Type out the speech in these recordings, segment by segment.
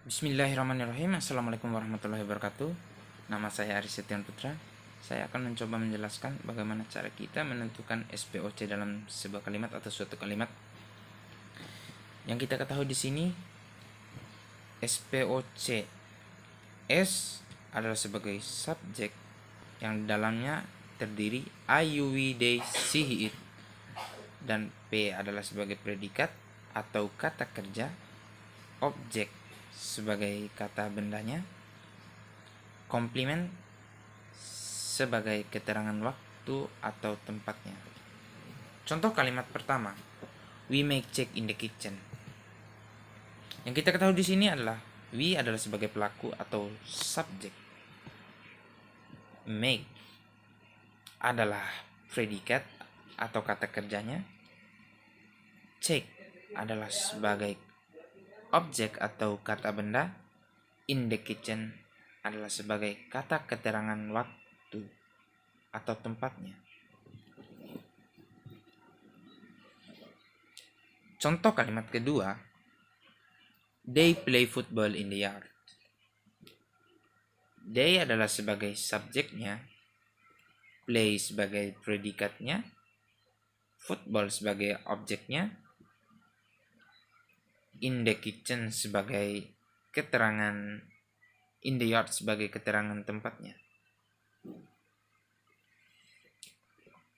Bismillahirrahmanirrahim. Assalamualaikum warahmatullahi wabarakatuh. Nama saya Aris Setian Putra. Saya akan mencoba menjelaskan bagaimana cara kita menentukan SPOC dalam sebuah kalimat atau suatu kalimat. Yang kita ketahui di sini, SPOC S adalah sebagai subjek yang dalamnya terdiri I, you, we, they, she, he, it, dan P adalah sebagai predikat atau kata kerja, objek sebagai kata bendanya, komplement sebagai keterangan waktu atau tempatnya. Contoh kalimat pertama, we make check in the kitchen. Yang kita ketahui di sini adalah we adalah sebagai pelaku atau subjek, make adalah predikat atau kata kerjanya, check adalah sebagai objek atau kata benda, in the kitchen adalah sebagai kata keterangan waktu atau tempatnya. Contoh kalimat kedua, they play football in the yard. They adalah sebagai subjeknya, play sebagai predikatnya, football sebagai objeknya, in the kitchen sebagai keterangan, in the yard sebagai keterangan tempatnya.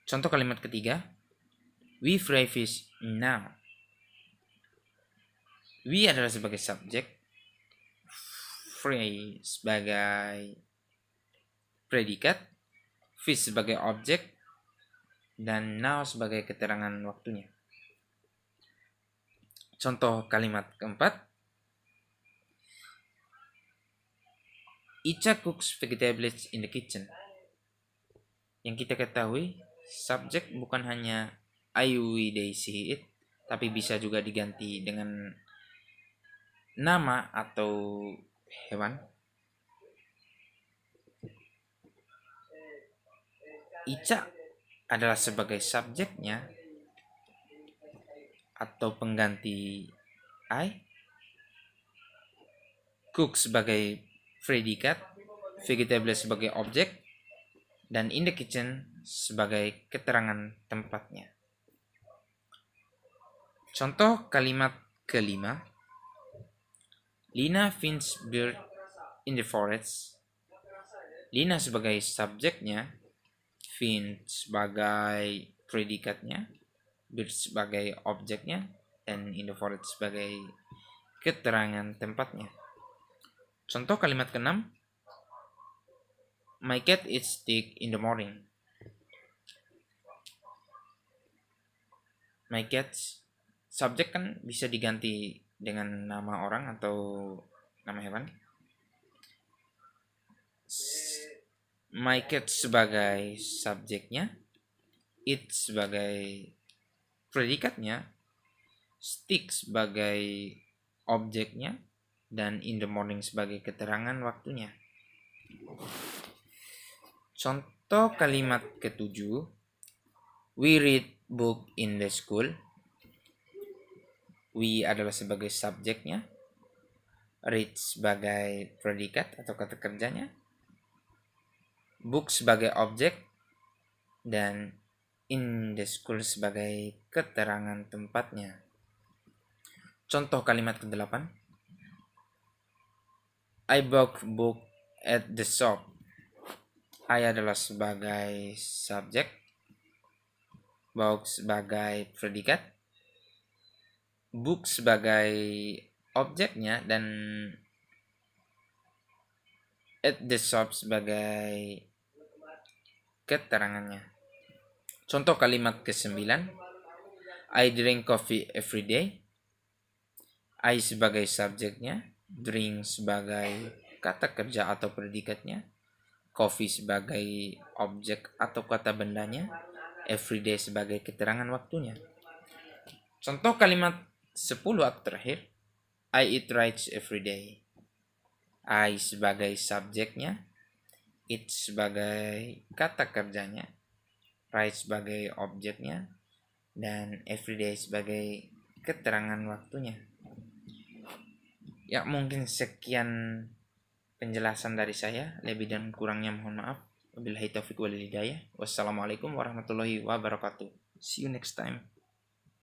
Contoh kalimat ketiga, we fry fish now. We adalah sebagai subjek, fry sebagai predikat, fish sebagai objek, dan now sebagai keterangan waktunya. Contoh kalimat keempat, Icha cooks vegetables in the kitchen. Yang kita ketahui, subjek bukan hanya I, we, they, she, it, tapi bisa juga diganti dengan nama atau hewan. Icha adalah sebagai subjeknya atau pengganti I, cook sebagai predikat, vegetables sebagai objek, dan in the kitchen sebagai keterangan tempatnya. Contoh kalimat kelima, Lina finds bird in the forest. Lina sebagai subjeknya, finds sebagai predikatnya, bird sebagai objeknya, dan in the forest sebagai keterangan tempatnya. Contoh kalimat keenam, my cat eats steak in the morning. My cat, subjek kan bisa diganti dengan nama orang atau nama hewan. My cat sebagai subjeknya, it sebagai predikatnya, stick sebagai objeknya, dan in the morning sebagai keterangan waktunya. Contoh kalimat ketujuh, we read book in the school. We adalah sebagai subjeknya, read sebagai predikat atau kata kerjanya, book sebagai objek, dan in the school sebagai keterangan tempatnya. Contoh kalimat ke-8, I bought book at the shop. I adalah sebagai subjek, bought sebagai predikat, book sebagai objeknya, dan at the shop sebagai keterangannya. Contoh kalimat ke-9, I drink coffee every day. I sebagai subjeknya, drink sebagai kata kerja atau predikatnya, coffee sebagai objek atau kata bendanya, everyday sebagai keterangan waktunya. Contoh kalimat 10 atau terakhir, I eat rice every day. I sebagai subjeknya, it sebagai kata kerjanya, rice sebagai objeknya, dan everyday sebagai keterangan waktunya. Ya, mungkin sekian penjelasan dari saya. Lebih dan kurangnya mohon maaf. Wabillahi taufiq wal hidayah. Wassalamualaikum warahmatullahi wabarakatuh. See you next time.